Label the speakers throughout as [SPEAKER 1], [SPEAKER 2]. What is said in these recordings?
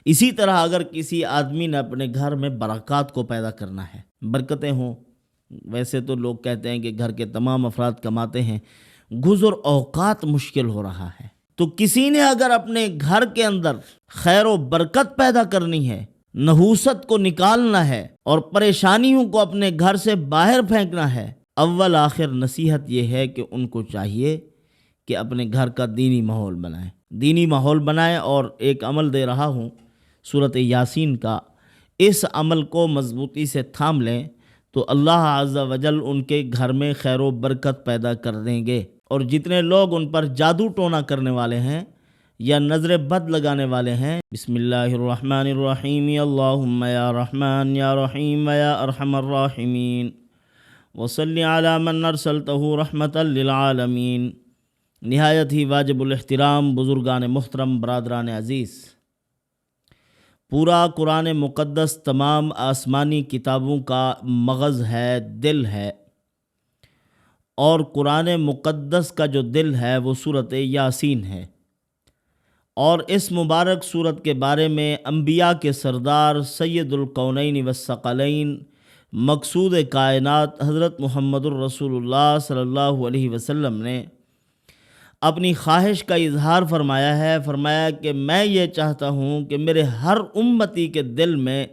[SPEAKER 1] اسی طرح اگر کسی آدمی نے اپنے گھر میں برکات کو پیدا کرنا ہے، برکتیں ہوں، ویسے تو لوگ کہتے ہیں کہ گھر کے تمام افراد کماتے ہیں، گزر اوقات مشکل ہو رہا ہے، تو کسی نے اگر اپنے گھر کے اندر خیر و برکت پیدا کرنی ہے، نحوست کو نکالنا ہے اور پریشانیوں کو اپنے گھر سے باہر پھینکنا ہے، اول آخر نصیحت یہ ہے کہ ان کو چاہیے کہ اپنے گھر کا دینی ماحول بنائیں، دینی ماحول بنائیں۔ اور ایک عمل دے رہا ہوں سورۃ یاسین کا، اس عمل کو مضبوطی سے تھام لیں تو اللہ عز و جل ان کے گھر میں خیر و برکت پیدا کر دیں گے، اور جتنے لوگ ان پر جادو ٹونا کرنے والے ہیں یا نظر بد لگانے والے ہیں، بسم اللہ الرحمن الرحیم، اللہم یا رحمان یا رحیم یا ارحم الراحمین وصلی علی من ارسلتہ رحمتا للعالمین۔ نہایت ہی واجب الاحترام بزرگان محترم، برادران عزیز، پورا قرآن مقدس تمام آسمانی کتابوں کا مغز ہے، دل ہے، اور قرآن مقدس کا جو دل ہے وہ سورۃ یاسین ہے۔ اور اس مبارک سورت کے بارے میں انبیاء کے سردار سید الکونین والثقلین مقصود کائنات حضرت محمد الرسول اللہ صلی اللہ علیہ وسلم نے اپنی خواہش کا اظہار فرمایا ہے، فرمایا کہ میں یہ چاہتا ہوں کہ میرے ہر امتی کے دل میں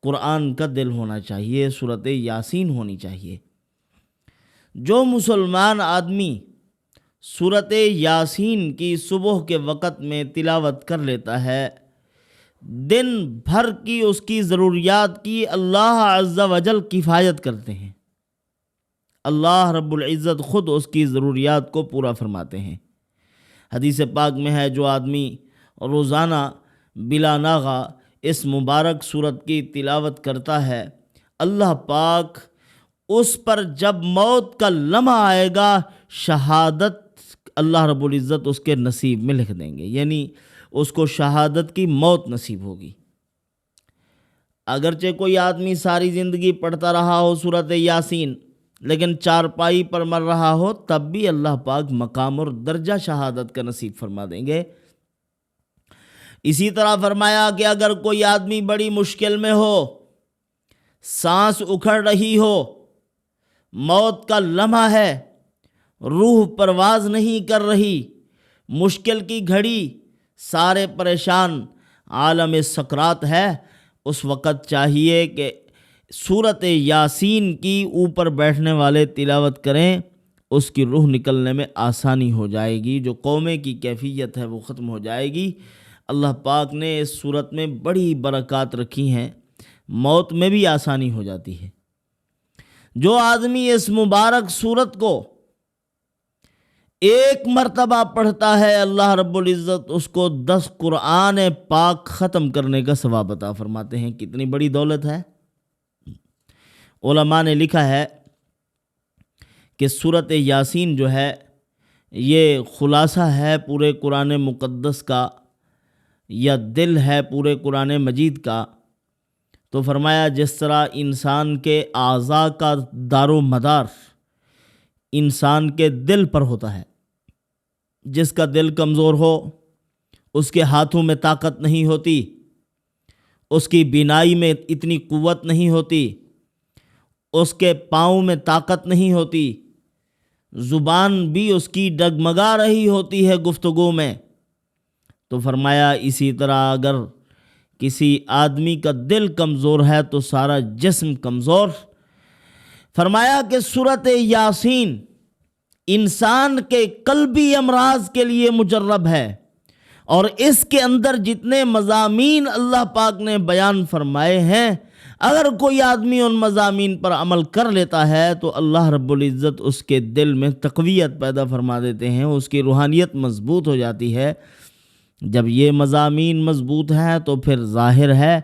[SPEAKER 1] قرآن کا دل ہونا چاہیے، سورۃ یاسین ہونی چاہیے۔ جو مسلمان آدمی سورۃ یاسین کی صبح کے وقت میں تلاوت کر لیتا ہے، دن بھر کی اس کی ضروریات کی اللہ عز و جل کفایت کرتے ہیں، اللہ رب العزت خود اس کی ضروریات کو پورا فرماتے ہیں۔ حدیث پاک میں ہے، جو آدمی روزانہ بلا ناغہ اس مبارک سورت کی تلاوت کرتا ہے، اللہ پاک اس پر جب موت کا لمحہ آئے گا، شہادت اللہ رب العزت اس کے نصیب میں لکھ دیں گے، یعنی اس کو شہادت کی موت نصیب ہوگی۔ اگرچہ کوئی آدمی ساری زندگی پڑھتا رہا ہو سورۃ یاسین، لیکن چارپائی پر مر رہا ہو، تب بھی اللہ پاک مقام اور درجہ شہادت کا نصیب فرما دیں گے۔ اسی طرح فرمایا کہ اگر کوئی آدمی بڑی مشکل میں ہو، سانس اکھڑ رہی ہو، موت کا لمحہ ہے، روح پرواز نہیں کر رہی، مشکل کی گھڑی، سارے پریشان، عالم سکرات ہے، اس وقت چاہیے کہ سورۃ یاسین کی اوپر بیٹھنے والے تلاوت کریں، اس کی روح نکلنے میں آسانی ہو جائے گی، جو قومے کی کیفیت ہے وہ ختم ہو جائے گی۔ اللہ پاک نے اس سورت میں بڑی برکات رکھی ہیں، موت میں بھی آسانی ہو جاتی ہے۔ جو آدمی اس مبارک سورت کو ایک مرتبہ پڑھتا ہے، اللہ رب العزت اس کو 10 قرآن پاک ختم کرنے کا ثواب عطا فرماتے ہیں۔ کتنی بڑی دولت ہے۔ علماء نے لکھا ہے کہ سورۃ یاسین جو ہے یہ خلاصہ ہے پورے قرآن مقدس کا، یا دل ہے پورے قرآن مجید کا۔ تو فرمایا جس طرح انسان کے اعضاء کا دار و مدار انسان کے دل پر ہوتا ہے، جس کا دل کمزور ہو، اس کے ہاتھوں میں طاقت نہیں ہوتی، اس کی بینائی میں اتنی قوت نہیں ہوتی، اس کے پاؤں میں طاقت نہیں ہوتی، زبان بھی اس کی ڈگمگا رہی ہوتی ہے گفتگو میں، تو فرمایا اسی طرح اگر کسی آدمی کا دل کمزور ہے تو سارا جسم کمزور۔ فرمایا کہ سورۃ یاسین انسان کے قلبی امراض کے لیے مجرب ہے، اور اس کے اندر جتنے مضامین اللہ پاک نے بیان فرمائے ہیں، اگر کوئی آدمی ان مضامین پر عمل کر لیتا ہے تو اللہ رب العزت اس کے دل میں تقویت پیدا فرما دیتے ہیں، اس کی روحانیت مضبوط ہو جاتی ہے۔ جب یہ مضامین مضبوط ہیں تو پھر ظاہر ہے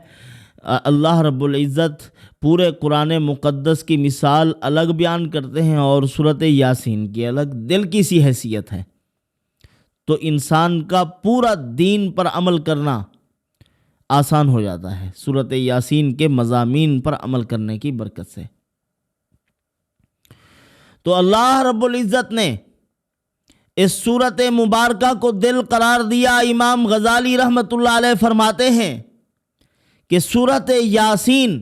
[SPEAKER 1] اللہ رب العزت پورے قرآن مقدس کی مثال الگ بیان کرتے ہیں اور سورۃ یاسین کی الگ، دل کی سی حیثیت ہے۔ تو انسان کا پورا دین پر عمل کرنا آسان ہو جاتا ہے سورۃ یاسین کے مضامین پر عمل کرنے کی برکت سے۔ تو اللہ رب العزت نے اس سورۃ مبارکہ کو دل قرار دیا۔ امام غزالی رحمۃ اللہ علیہ فرماتے ہیں کہ سورۃ یاسین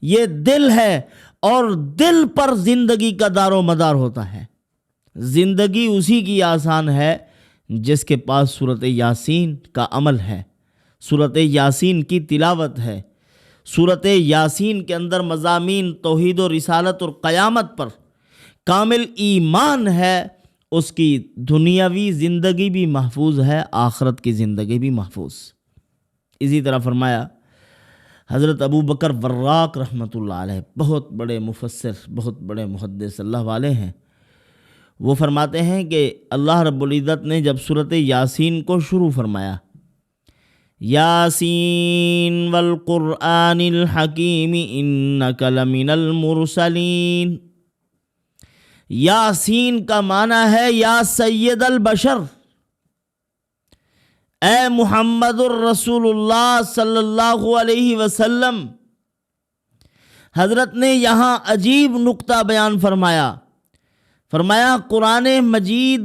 [SPEAKER 1] یہ دل ہے اور دل پر زندگی کا دار و مدار ہوتا ہے. زندگی اسی کی آسان ہے جس کے پاس سورۃ یاسین کا عمل ہے، سورۃ یاسین کی تلاوت ہے. سورۃ یاسین کے اندر مضامین توحید و رسالت اور قیامت پر کامل ایمان ہے. اس کی دنیاوی زندگی بھی محفوظ ہے، آخرت کی زندگی بھی محفوظ. اسی طرح فرمایا حضرت ابو بکر وراق رحمۃ اللہ علیہ، بہت بڑے مفسر، بہت بڑے محدث اللہ والے ہیں. وہ فرماتے ہیں کہ اللہ رب العزت نے جب سورۃ یاسین کو شروع فرمایا، یاسین والقرآن الحکیم انک لمن المرسلین. یاسین کا معنی ہے یا سید البشر، اے محمد الرسول اللہ صلی اللہ علیہ وسلم. حضرت نے یہاں عجیب نقطہ بیان فرمایا قرآن مجید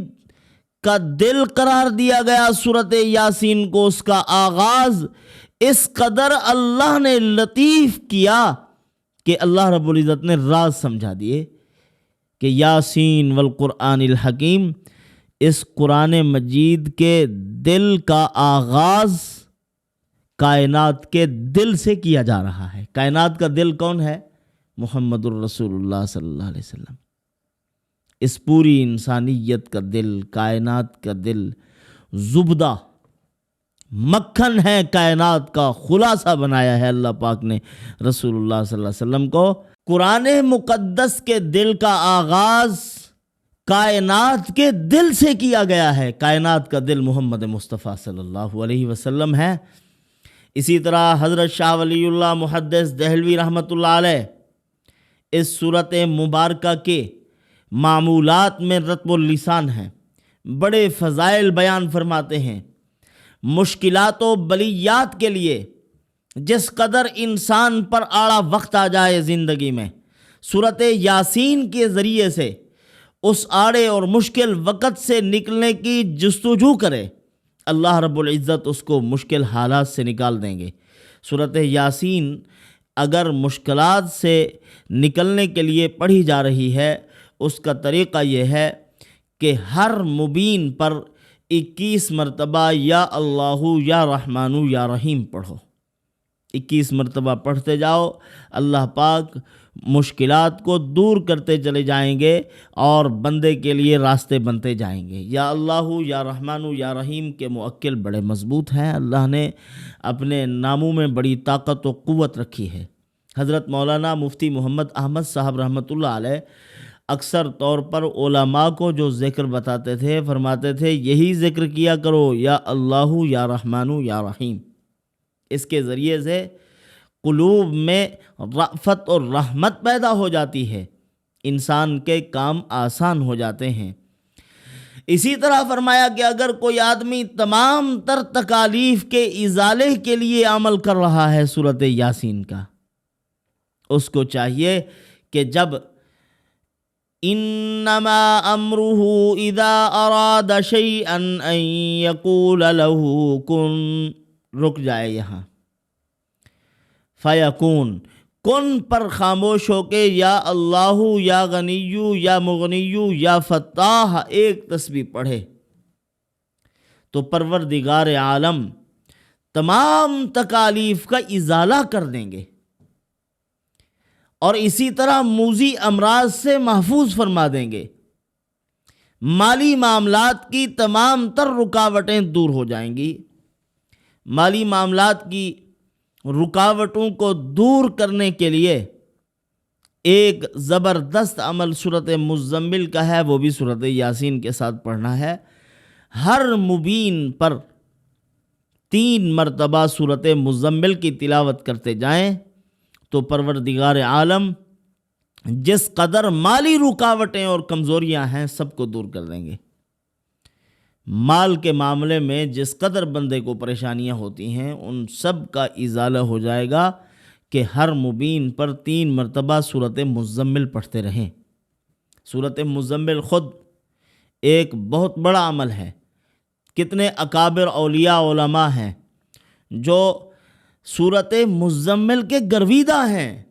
[SPEAKER 1] کا دل قرار دیا گیا سورۃ یاسین کو. اس کا آغاز اس قدر اللہ نے لطیف کیا کہ اللہ رب العزت نے راز سمجھا دیے کہ یاسین والقرآن الحکیم، اس قرآن مجید کے دل کا آغاز کائنات کے دل سے کیا جا رہا ہے. کائنات کا دل کون ہے؟ محمد الرسول اللہ صلی اللہ علیہ وسلم. اس پوری انسانیت کا دل، کائنات کا دل، زبدہ مکھن ہے، کائنات کا خلاصہ بنایا ہے اللہ پاک نے رسول اللہ صلی اللہ علیہ وسلم کو. قرآن مقدس کے دل کا آغاز کائنات کے دل سے کیا گیا ہے. کائنات کا دل محمد مصطفیٰ صلی اللہ علیہ وسلم ہے. اسی طرح حضرت شاہ ولی اللہ محدث دہلوی رحمۃ اللہ علیہ اس صورت مبارکہ کے معمولات میں رطب اللسان ہیں، بڑے فضائل بیان فرماتے ہیں. مشکلات و بلیات کے لیے جس قدر انسان پر آڑا وقت آ جائے زندگی میں، سورۃ یاسین کے ذریعے سے اس آڑے اور مشکل وقت سے نکلنے کی جستجو کرے، اللہ رب العزت اس کو مشکل حالات سے نکال دیں گے. سورۃ یاسین اگر مشکلات سے نکلنے کے لیے پڑھی جا رہی ہے، اس کا طریقہ یہ ہے کہ ہر مبین پر 21 مرتبہ یا اللہ یا رحمان یا رحیم پڑھو. 21 مرتبہ پڑھتے جاؤ، اللہ پاک مشکلات کو دور کرتے چلے جائیں گے اور بندے کے لیے راستے بنتے جائیں گے. یا اللہ یا رحمان یا رحیم کے موکل بڑے مضبوط ہیں. اللہ نے اپنے ناموں میں بڑی طاقت و قوت رکھی ہے. حضرت مولانا مفتی محمد احمد صاحب رحمۃ اللہ علیہ اکثر طور پر علماء کو جو ذکر بتاتے تھے، فرماتے تھے یہی ذکر کیا کرو، یا اللہ یا رحمان یا رحیم. اس کے ذریعے سے قلوب میں رأفت اور رحمت پیدا ہو جاتی ہے، انسان کے کام آسان ہو جاتے ہیں. اسی طرح فرمایا کہ اگر کوئی آدمی تمام تر تکالیف کے ازالے کے لیے عمل کر رہا ہے سورۃ یاسین کا، اس کو چاہیے کہ جب انما امرہ اذا اراد شیئا ان یقول له کن، رک جائے یہاں، فیکون، کن پر خاموش ہو کے یا اللہ یا غنیو یا مغنیو یا فتاح ایک تسبیح پڑھے تو پروردگار عالم تمام تکالیف کا ازالہ کر دیں گے اور اسی طرح موذی امراض سے محفوظ فرما دیں گے. مالی معاملات کی تمام تر رکاوٹیں دور ہو جائیں گی. مالی معاملات کی رکاوٹوں کو دور کرنے کے لیے ایک زبردست عمل سورۃ مزمل کا ہے، وہ بھی سورۃ یاسین کے ساتھ پڑھنا ہے. ہر مبین پر 3 مرتبہ سورۃ مزمل کی تلاوت کرتے جائیں تو پروردگار عالم جس قدر مالی رکاوٹیں اور کمزوریاں ہیں سب کو دور کر دیں گے. مال کے معاملے میں جس قدر بندے کو پریشانیاں ہوتی ہیں ان سب کا ازالہ ہو جائے گا کہ ہر مبین پر 3 مرتبہ سورۃ مزمل پڑھتے رہیں. سورۃ مزمل خود ایک بہت بڑا عمل ہے. کتنے اکابر اولیاء علماء ہیں جو صورت مزمل کے گرویدہ ہیں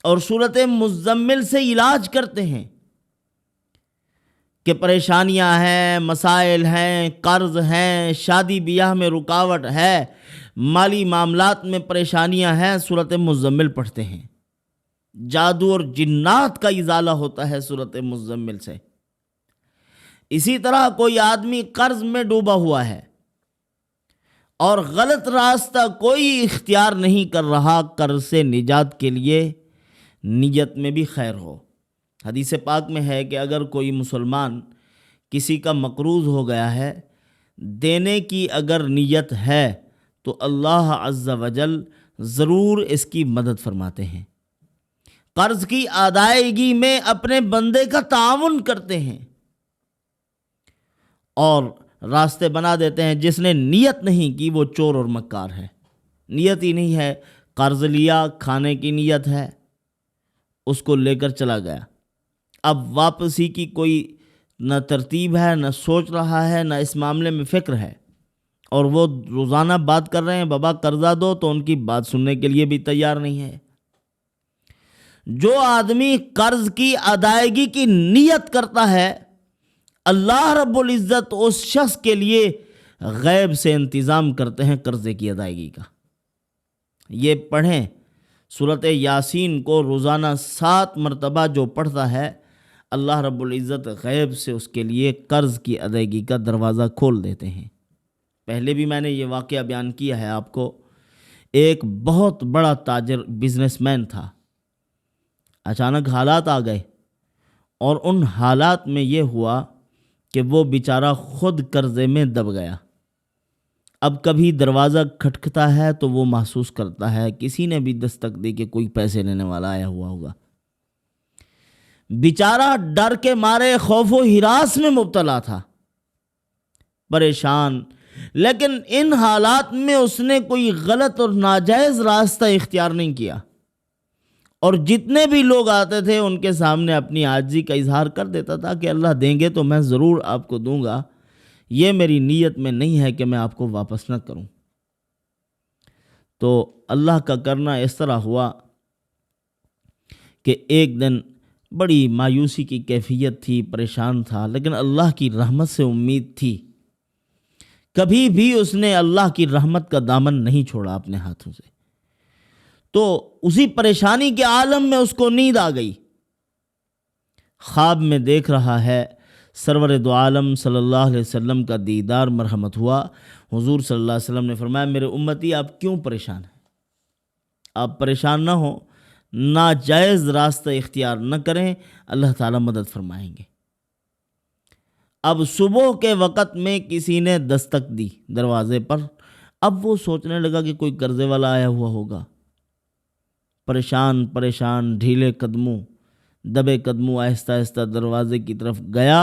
[SPEAKER 1] اور صورت مزمل سے علاج کرتے ہیں کہ پریشانیاں ہیں، مسائل ہیں، قرض ہیں، شادی بیاہ میں رکاوٹ ہے، مالی معاملات میں پریشانیاں ہیں، صورت مزمل پڑھتے ہیں۔ جادو اور جنات کا ازالہ ہوتا ہے صورت مزمل سے۔ اسی طرح کوئی آدمی قرض میں ڈوبا ہوا ہے اور غلط راستہ کوئی اختیار نہیں کر رہا، قرض سے نجات کے لیے نیت میں بھی خیر ہو۔ حدیث پاک میں ہے کہ اگر کوئی مسلمان کسی کا مقروض ہو گیا ہے، دینے کی اگر نیت ہے تو اللہ عز و جل ضرور اس کی مدد فرماتے ہیں، قرض کی ادائیگی میں اپنے بندے کا تعاون کرتے ہیں اور راستے بنا دیتے ہیں۔ جس نے نیت نہیں کی وہ چور اور مکار ہے، نیت ہی نہیں ہے، قرض لیا، کھانے کی نیت ہے، اس کو لے کر چلا گیا، اب واپسی کی کوئی نہ ترتیب ہے، نہ سوچ رہا ہے، نہ اس معاملے میں فکر ہے، اور وہ روزانہ بات کر رہے ہیں بابا قرضہ دو، تو ان کی بات سننے کے لیے بھی تیار نہیں ہے۔ جو آدمی قرض کی ادائیگی کی نیت کرتا ہے، اللہ رب العزت اس شخص کے لیے غیب سے انتظام کرتے ہیں قرضے کی ادائیگی کا۔ یہ پڑھیں، سورۃ یاسین کو روزانہ 7 مرتبہ جو پڑھتا ہے، اللہ رب العزت غیب سے اس کے لیے قرض کی ادائیگی کا دروازہ کھول دیتے ہیں۔ پہلے بھی میں نے یہ واقعہ بیان کیا ہے آپ کو۔ ایک بہت بڑا تاجر بزنس مین تھا، اچانک حالات آ گئے اور ان حالات میں یہ ہوا کہ وہ بیچارہ خود قرضے میں دب گیا۔ اب کبھی دروازہ کھٹکھتا ہے تو وہ محسوس کرتا ہے کسی نے بھی دستک دی کہ کوئی پیسے لینے والا آیا ہوا ہوگا۔ بیچارہ ڈر کے مارے خوف و ہراس میں مبتلا تھا، پریشان، لیکن ان حالات میں اس نے کوئی غلط اور ناجائز راستہ اختیار نہیں کیا، اور جتنے بھی لوگ آتے تھے ان کے سامنے اپنی عاجزی کا اظہار کر دیتا تھا کہ اللہ دیں گے تو میں ضرور آپ کو دوں گا، یہ میری نیت میں نہیں ہے کہ میں آپ کو واپس نہ کروں۔ تو اللہ کا کرنا اس طرح ہوا کہ ایک دن بڑی مایوسی کی کیفیت تھی، پریشان تھا، لیکن اللہ کی رحمت سے امید تھی۔ کبھی بھی اس نے اللہ کی رحمت کا دامن نہیں چھوڑا اپنے ہاتھوں سے۔ تو اسی پریشانی کے عالم میں اس کو نیند آ گئی، خواب میں دیکھ رہا ہے سرور دو عالم صلی اللہ علیہ وسلم کا دیدار مرحمت ہوا۔ حضور صلی اللہ علیہ وسلم نے فرمایا میرے امتی آپ کیوں پریشان ہیں؟ آپ پریشان نہ ہوں، ناجائز راستہ اختیار نہ کریں، اللہ تعالیٰ مدد فرمائیں گے۔ اب صبح کے وقت میں کسی نے دستک دی دروازے پر، اب وہ سوچنے لگا کہ کوئی قرضے والا آیا ہوا ہوگا۔ پریشان پریشان ڈھیلے قدموں، دبے قدموں آہستہ آہستہ دروازے کی طرف گیا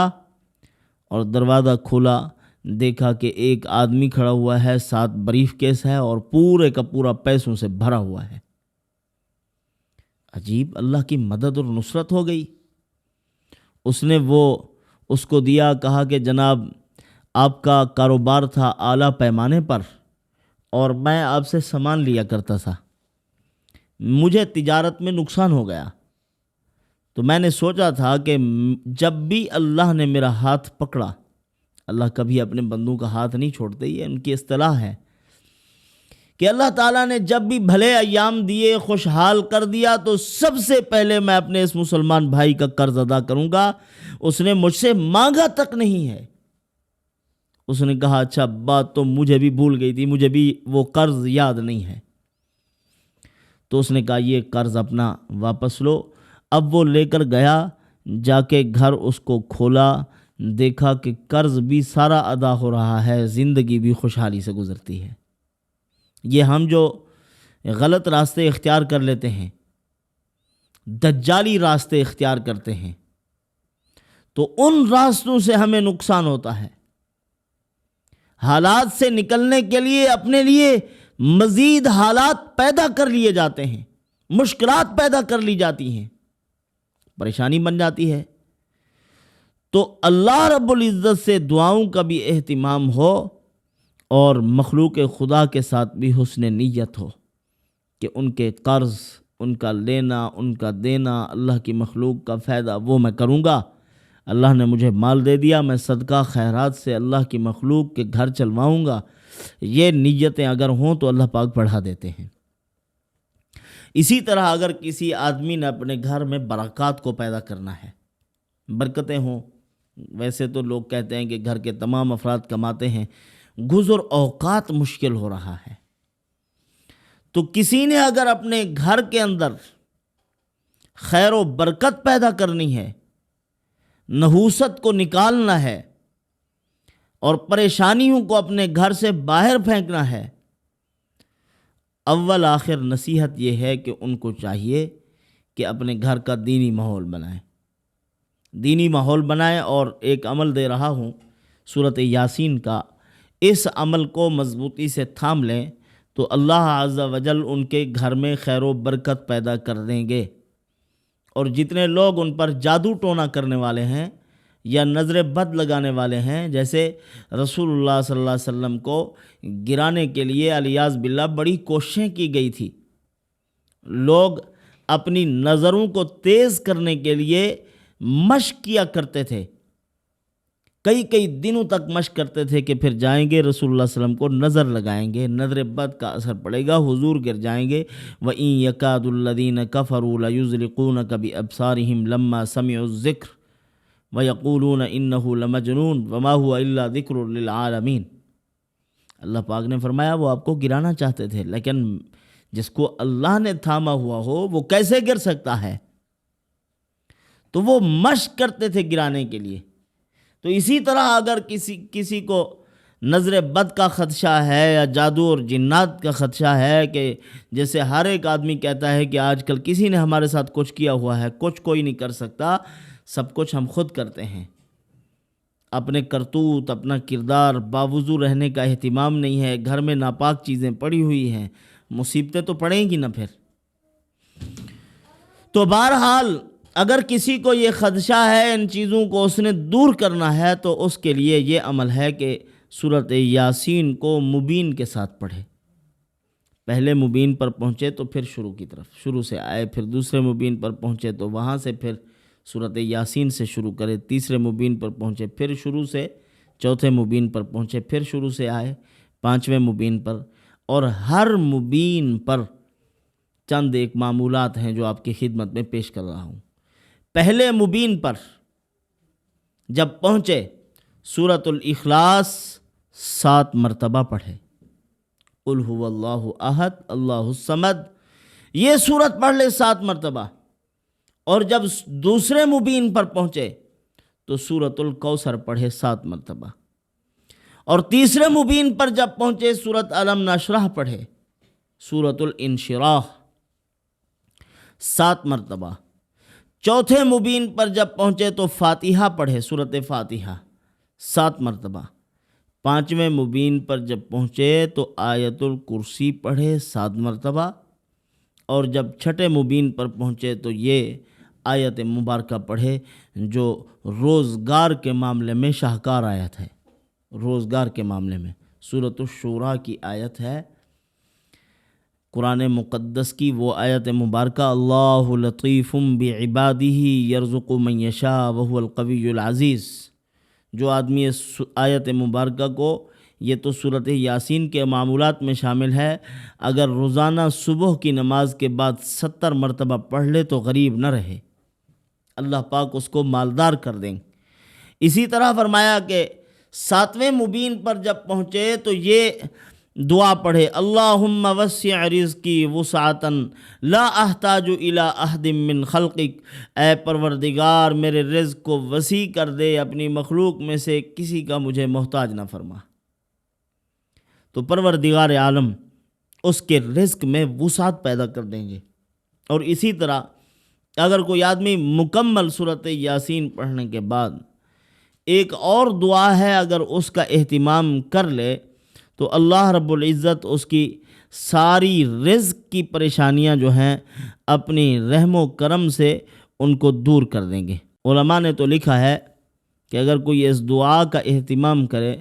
[SPEAKER 1] اور دروازہ کھولا، دیکھا کہ ایک آدمی کھڑا ہوا ہے، 7 بریف کیس ہے اور پورے کا پورا پیسوں سے بھرا ہوا ہے۔ عجیب، اللہ کی مدد اور نصرت ہو گئی۔ اس نے وہ اس کو دیا، کہا کہ جناب آپ کا کاروبار تھا اعلیٰ پیمانے پر اور میں آپ سے سامان لیا کرتا تھا، مجھے تجارت میں نقصان ہو گیا، تو میں نے سوچا تھا کہ جب بھی اللہ نے میرا ہاتھ پکڑا، اللہ کبھی اپنے بندوں کا ہاتھ نہیں چھوڑتے، یہ ان کی اصطلاح ہے کہ اللہ تعالیٰ نے جب بھی بھلے ایام دیے، خوشحال کر دیا، تو سب سے پہلے میں اپنے اس مسلمان بھائی کا قرض ادا کروں گا، اس نے مجھ سے مانگا تک نہیں ہے۔ اس نے کہا اچھا بات تو مجھے بھی بھول گئی تھی، مجھے بھی وہ قرض یاد نہیں ہے۔ تو اس نے کہا یہ قرض اپنا واپس لو۔ اب وہ لے کر گیا، جا کے گھر اس کو کھولا، دیکھا کہ قرض بھی سارا ادا ہو رہا ہے، زندگی بھی خوشحالی سے گزرتی ہے۔ یہ ہم جو غلط راستے اختیار کر لیتے ہیں، دجالی راستے اختیار کرتے ہیں، تو ان راستوں سے ہمیں نقصان ہوتا ہے۔ حالات سے نکلنے کے لیے اپنے لیے مزید حالات پیدا کر لیے جاتے ہیں، مشکلات پیدا کر لی جاتی ہیں، پریشانی بن جاتی ہے۔ تو اللہ رب العزت سے دعاؤں کا بھی اہتمام ہو اور مخلوق خدا کے ساتھ بھی حسن نیت ہو۔ کہ ان کے قرض، ان کا لینا، ان کا دینا، اللہ کی مخلوق کا فائدہ وہ میں کروں گا۔ اللہ نے مجھے مال دے دیا، میں صدقہ خیرات سے اللہ کی مخلوق کے گھر چلواؤں گا۔ یہ نیتیں اگر ہوں تو اللہ پاک بڑھا دیتے ہیں۔ اسی طرح اگر کسی آدمی نے اپنے گھر میں برکات کو پیدا کرنا ہے، برکتیں ہوں، ویسے تو لوگ کہتے ہیں کہ گھر کے تمام افراد کماتے ہیں، گزر اوقات مشکل ہو رہا ہے، تو کسی نے اگر اپنے گھر کے اندر خیر و برکت پیدا کرنی ہے، نحوست کو نکالنا ہے اور پریشانیوں کو اپنے گھر سے باہر پھینکنا ہے، اول آخر نصیحت یہ ہے کہ ان کو چاہیے کہ اپنے گھر کا دینی ماحول بنائیں، دینی ماحول بنائیں۔ اور ایک عمل دے رہا ہوں سورۃ یاسین کا، اس عمل کو مضبوطی سے تھام لیں تو اللہ عز و جل ان کے گھر میں خیر و برکت پیدا کر دیں گے۔ اور جتنے لوگ ان پر جادو ٹونا کرنے والے ہیں یا نظر بد لگانے والے ہیں، جیسے رسول اللہ صلی اللہ علیہ وسلم کو گرانے کے لیے علیاذ باللہ بڑی کوششیں کی گئی تھی، لوگ اپنی نظروں کو تیز کرنے کے لیے مشق کیا کرتے تھے، کئی دنوں تک مشق کرتے تھے کہ پھر جائیں گے رسول اللہ صلی اللہ علیہ وسلم کو نظر لگائیں گے، نظر بد کا اثر پڑے گا، حضور گر جائیں گے۔ وَإِن يَكَادُ الَّذِينَ كَفَرُوا لَيُزْلِقُونَكَ بِأَبْصَارِهِمْ لَمَّا سَمِعُوا الذِّكْرَ وَيَقُولُونَ إِنَّهُ لَمَجْنُونٌ وَمَا هُوَ إِلَّا ذِكْرٌ لِّلْعَالَمِينَ۔ اللہ پاک نے فرمایا وہ آپ کو گرانا چاہتے تھے، لیکن جس کو اللہ نے تھاما ہوا ہو وہ کیسے گر سکتا ہے؟ تو وہ مشق کرتے تھے گرانے کے لیے۔ تو اسی طرح اگر کسی کو نظر بد کا خدشہ ہے یا جادو اور جنات کا خدشہ ہے، کہ جیسے ہر ایک آدمی کہتا ہے کہ آج کل کسی نے ہمارے ساتھ کچھ کیا ہوا ہے، کچھ کوئی نہیں کر سکتا، سب کچھ ہم خود کرتے ہیں، اپنے کرتوت، اپنا کردار، باوضو رہنے کا اہتمام نہیں ہے، گھر میں ناپاک چیزیں پڑی ہوئی ہیں، مصیبتیں تو پڑیں گی نا پھر۔ تو بہرحال اگر کسی کو یہ خدشہ ہے، ان چیزوں کو اس نے دور کرنا ہے، تو اس کے لیے یہ عمل ہے کہ سورۃ یاسین کو مبین کے ساتھ پڑھے۔ پہلے مبین پر پہنچے تو پھر شروع سے آئے، پھر دوسرے مبین پر پہنچے تو وہاں سے پھر سورۃ یاسین سے شروع کرے، تیسرے مبین پر پہنچے پھر شروع سے، چوتھے مبین پر پہنچے پھر شروع سے آئے، پانچویں مبین پر، اور ہر مبین پر چند ایک معمولات ہیں جو آپ کی خدمت میں پیش کر رہا ہوں۔ پہلے مبین پر جب پہنچے سورۃ الاخلاص 7 مرتبہ پڑھے، قل هو اللہ احد اللہ الصمد، یہ سورت پڑھ لے 7 مرتبہ۔ اور جب دوسرے مبین پر پہنچے تو سورۃ الکوثر پڑھے 7 مرتبہ، اور تیسرے مبین پر جب پہنچے سورۃ الم نشرح پڑھے، سورۃ الانشراح 7 مرتبہ۔ چوتھے مبین پر جب پہنچے تو فاتحہ پڑھے، سورۃ فاتحہ 7 مرتبہ۔ پانچویں مبین پر جب پہنچے تو آیت الکرسی پڑھے 7 مرتبہ، اور جب چھٹے مبین پر پہنچے تو یہ آیت مبارکہ پڑھے جو روزگار کے معاملے میں شاہکار آیت ہے، روزگار کے معاملے میں سورۃ الشورى کی آیت ہے، قرآن مقدس کی وہ آیت مبارکہ، اللہ لطیف بعبادہ یرزق من یشاء وہو القوی العزیز۔ جو آدمی اس آیت مبارکہ کو، یہ تو سورۃ یاسین کے معمولات میں شامل ہے، اگر روزانہ صبح کی نماز کے بعد 70 مرتبہ پڑھ لے تو غریب نہ رہے، اللہ پاک اس کو مالدار کر دیں۔ اسی طرح فرمایا کہ 7ویں مبین پر جب پہنچے تو یہ دعا پڑھے، اللہم وسع رزقی وسعۃ لا احتاج الی احد من خلقک، اے پروردگار میرے رزق کو وسیع کر دے، اپنی مخلوق میں سے کسی کا مجھے محتاج نہ فرما۔ تو پروردگار عالم اس کے رزق میں وسعت پیدا کر دیں گے۔ اور اسی طرح اگر کوئی آدمی مکمل سورۃ یاسین پڑھنے کے بعد ایک اور دعا ہے، اگر اس کا اہتمام کر لے تو اللہ رب العزت اس کی ساری رزق کی پریشانیاں جو ہیں اپنی رحم و کرم سے ان کو دور کر دیں گے۔ علماء نے تو لکھا ہے کہ اگر کوئی اس دعا کا اہتمام کرے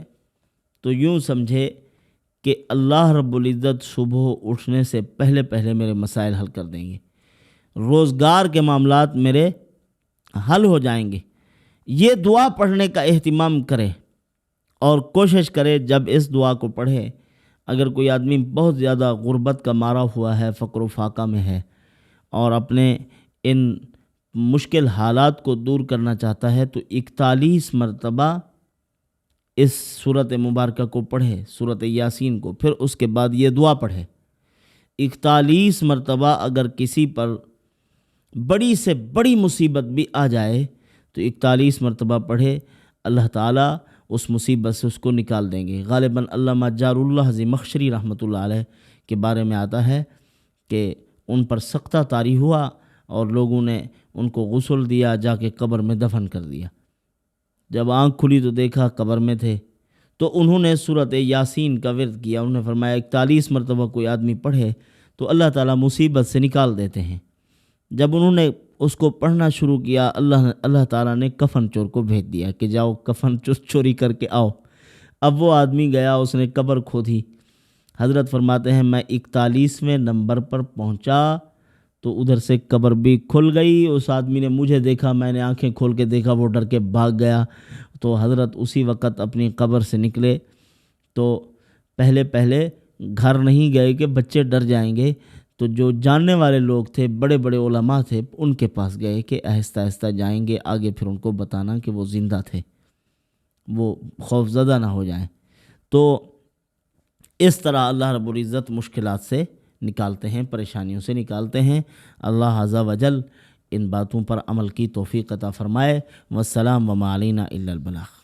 [SPEAKER 1] تو یوں سمجھے کہ اللہ رب العزت صبح اٹھنے سے پہلے پہلے میرے مسائل حل کر دیں گے، روزگار کے معاملات میرے حل ہو جائیں گے۔ یہ دعا پڑھنے کا اہتمام کرے اور کوشش کرے جب اس دعا کو پڑھے، اگر کوئی آدمی بہت زیادہ غربت کا مارا ہوا ہے، فقر و فاقہ میں ہے، اور اپنے ان مشکل حالات کو دور کرنا چاہتا ہے، تو 41 مرتبہ اس سورۃ مبارکہ کو پڑھے، سورۃ یاسین کو، پھر اس کے بعد یہ دعا پڑھے 41 مرتبہ۔ اگر کسی پر بڑی سے بڑی مصیبت بھی آ جائے تو 41 مرتبہ پڑھے، اللہ تعالیٰ اس مصیبت سے اس کو نکال دیں گے۔ غالباً علامہ جار اللہ زمخشری رحمۃ اللہ علیہ کے بارے میں آتا ہے کہ ان پر سختہ طاری ہوا اور لوگوں نے ان کو غسل دیا، جا کے قبر میں دفن کر دیا۔ جب آنکھ کھلی تو دیکھا قبر میں تھے، تو انہوں نے سورۃ یاسین کا ورد کیا۔ انہوں نے فرمایا 41 مرتبہ کوئی آدمی پڑھے تو اللہ تعالیٰ مصیبت سے نکال دیتے ہیں۔ جب انہوں نے اس کو پڑھنا شروع کیا، اللہ تعالیٰ نے کفن چور کو بھیج دیا کہ جاؤ کفن چوری کر کے آؤ۔ اب وہ آدمی گیا، اس نے قبر کھودی۔ حضرت فرماتے ہیں میں 41ویں نمبر پر پہنچا تو ادھر سے قبر بھی کھل گئی۔ اس آدمی نے مجھے دیکھا، میں نے آنکھیں کھول کے دیکھا، وہ ڈر کے بھاگ گیا۔ تو حضرت اسی وقت اپنی قبر سے نکلے تو پہلے گھر نہیں گئے کہ بچے ڈر جائیں گے، تو جو جاننے والے لوگ تھے، بڑے بڑے علماء تھے، ان کے پاس گئے کہ آہستہ آہستہ جائیں گے آگے، پھر ان کو بتانا کہ وہ زندہ تھے، وہ خوف زدہ نہ ہو جائیں۔ تو اس طرح اللہ رب العزت مشکلات سے نکالتے ہیں، پریشانیوں سے نکالتے ہیں۔ اللہ عز و جل ان باتوں پر عمل کی توفیق عطا فرمائے۔ والسلام وما علینا الا البلاغ۔